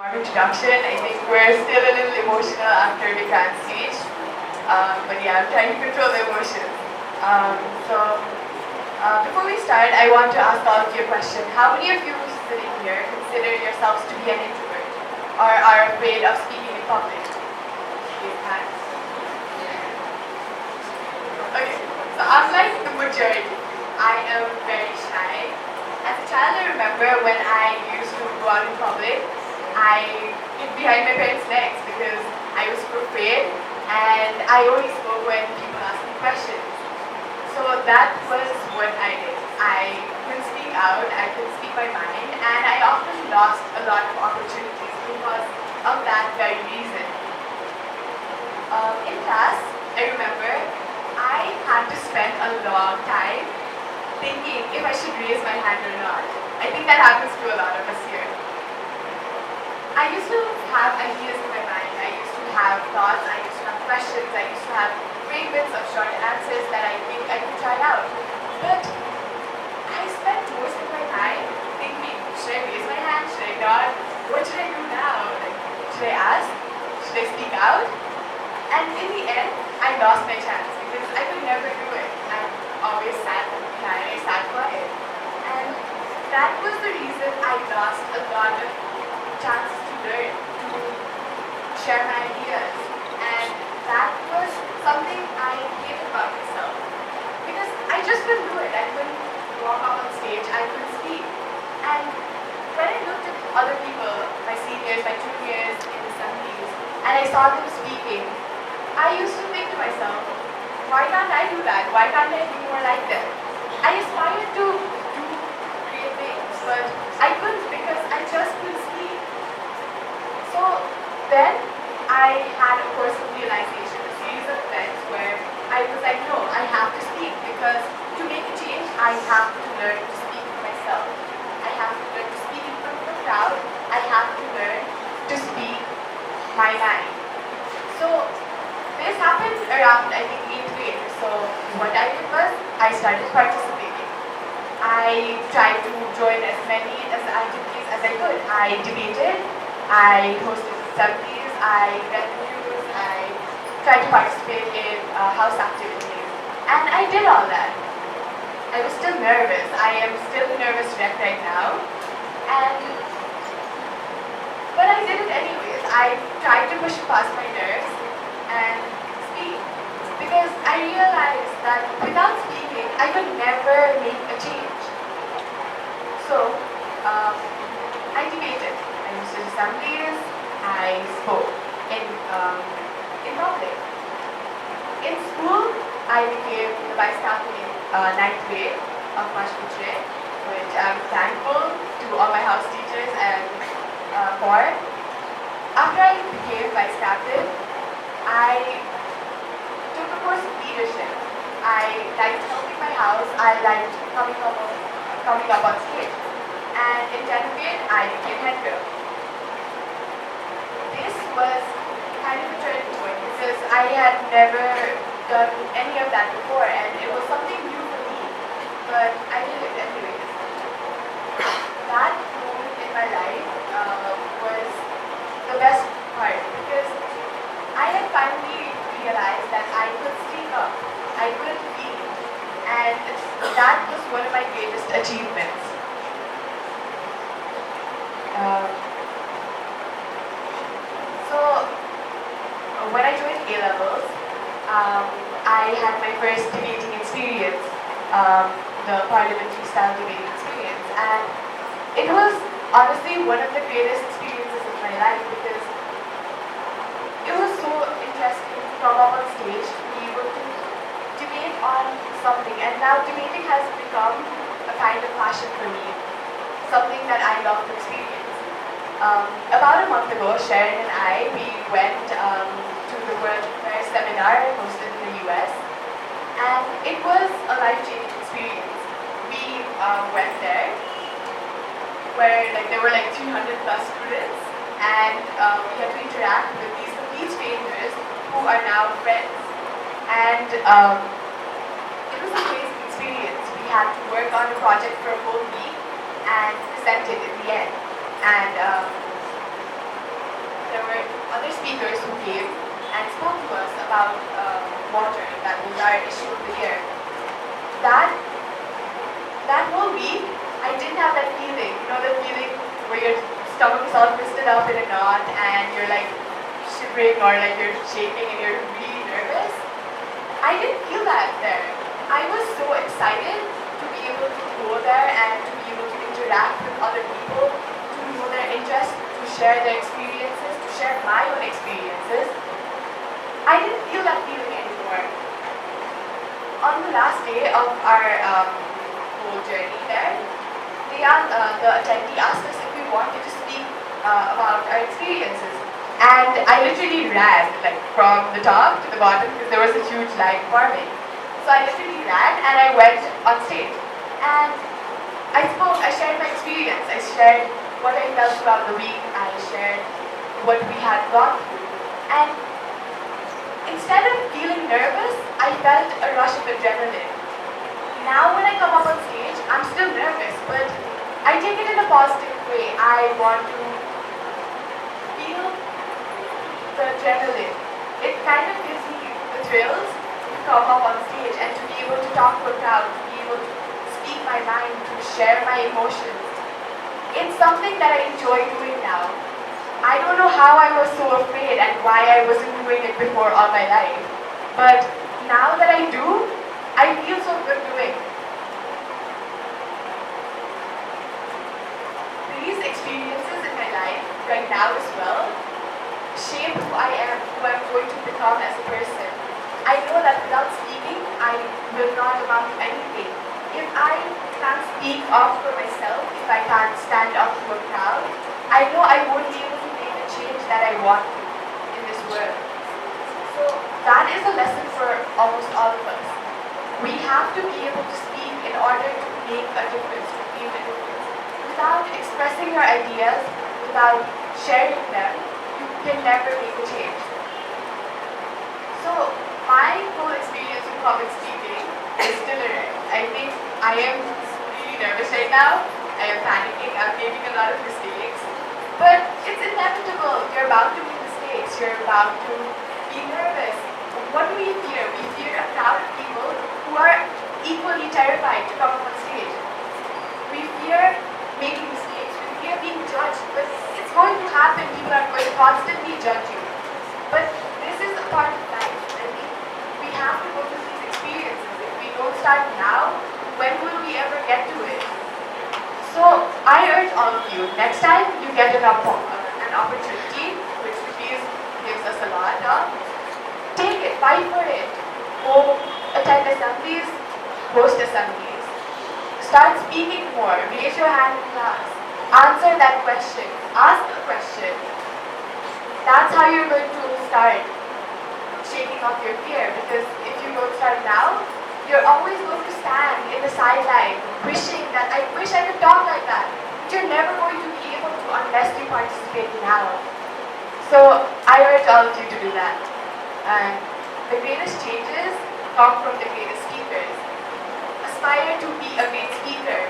Introduction. I think we're still a little emotional after the grand stage. But yeah, I'm trying to control the emotions. Um, before we start, I want to ask all of you a question. How many of you sitting here consider yourselves to be an introvert or are afraid of speaking in public? Raise hands. Okay, so unlike the majority, I am very shy. As a child, I remember when I used to go out in public, I hid behind my parents' legs because I was super afraid and I only spoke when people asked me questions. So that was what I did. I couldn't speak out, I couldn't speak my mind, and I often lost a lot of opportunities because of that very reason. In class, I remember I had to spend a long time thinking if I should raise my hand or not. I think that happens to a lot of us here. I used to have ideas in my mind. I used to have thoughts. I used to have questions. I used to have fragments of short answers that I think I could try out. But I spent most of my time thinking, should I raise my hand? Should I not? What should I do now? Like, should I ask? Should I speak out? And in the end, I lost my chance because I could never do it. I always sat behind. I sat quiet. And that was the reason I lost a lot of chances to learn, to share my ideas. And that was something I hated about myself. Because I just couldn't do it. I couldn't walk up on stage. I couldn't speak. And when I looked at other people, my seniors, my juniors in the assemblies, and I saw them speaking, I used to think to myself, why can't I do that? Why can't I be more like them? I aspired to do great things, but I couldn't because I just couldn't speak. So then I had a personal realization, a series of events where I was like, no, I have to speak because to make a change, I have to learn to speak for myself. I have to learn to speak in front of a crowd. I have to learn to speak my mind. So this happened around, I think, 8th grade. So what I did was, I started participating. I tried to join as many activities as I could. I debated, I hosted assemblies, I read news, I tried to participate in house activities. And I did all that. I was still nervous. I am still a nervous wreck right now. But I did it anyways. I tried to push past my nerves and speak. Because I realized that without speaking, I could never make a change. So, I debated. I hosted assemblies. I spoke in public. In school, I became the vice captain in 9th grade of Mashputre, which I'm thankful to all my house teachers and for. After I became vice captain, I took a course of leadership. I liked helping my house. I liked coming up on stage. And in 10th grade, I became head girl. This was kind of a turning point because I had never done any of that before and it was something new for me. But I did it anyways. That moment in my life was the best part because I had finally realized that I could speak up, I could lead, and that was one of my greatest achievements. When I joined A-levels, I had my first debating experience, the parliamentary style debating experience, and it was honestly one of the greatest experiences of my life because it was so interesting to come up on stage, to be able to debate on something, and now debating has become a kind of passion for me, something that I love to experience. About a month ago, Sharon and I, we went to the World Fair seminar hosted in the US, and it was a life-changing experience. We went there, where there were 300 plus students, and we had to interact with these complete strangers who are now friends. And it was an amazing experience. We had to work on a project for a whole week and present it in the end. And other speakers who came and spoke to us about water. That was our issue of the year. That that whole week, I didn't have that feeling. You know, that feeling where your stomach is all twisted up in a knot and you're like shivering or like you're shaking and you're really nervous. I didn't feel that there. I was so excited to be able to go there and to be able to interact with other people, to know their interests, to share their experiences, to share my own experiences. I didn't feel that feeling anymore. On the last day of our whole journey there, the attendee asked us if we wanted to speak about our experiences. And I literally ran, like from the top to the bottom because there was a huge line forming. So I literally ran and I went on stage. And I spoke, I shared my experience. I shared what I felt throughout the week. I shared what we had gone through. And instead of feeling nervous, I felt a rush of adrenaline. Now when I come up on stage, I'm still nervous, but I take it in a positive way. I want to feel the adrenaline. It kind of gives me the thrills to come up on stage and to be able to talk to a crowd, to be able to speak my mind, to share my emotions. It's something that I enjoy doing now. I don't know how I was so afraid and why I wasn't doing it before all my life. But now that I do, I feel so good doing. These experiences in my life right now as well shape who I am, who I'm going to become as a person. I know that without speaking, I will not amount to anything. If I can't speak up for myself, if I can't stand up to a crowd, I know I won't be able to make the change that I want to in this world. So that is a lesson for almost all of us. We have to be able to speak in order to make a difference, to feel a difference. Without expressing your ideas, without sharing them, you can never make a change. So my whole experience with public speaking is still around. I think I am really nervous right now. I am panicking. I'm making a lot of mistakes. But it's inevitable. You're bound to make mistakes. You're bound to be nervous. What do we fear? We fear a crowd of people who are equally terrified to come up on stage. We fear making mistakes. We fear being judged. But it's going to happen. People are going to constantly judge you. But this is a part of life. I think we have to go through these experiences. If we don't start now, when will we ever get to it? So I urge all of you, next time you get an opportunity, which gives us a lot of, take it, fight for it. Go attend assemblies, host assemblies. Start speaking more, raise your hand in class. Answer that question, ask a question. That's how you're going to start shaking off your fear, because if you don't start now, you're always going to stand in the sideline wishing that I wish I could talk like that. But you're never going to be able to unless you participate now. So I urge all of you to do that. And the greatest changes come from the greatest speakers. Aspire to be a great speaker.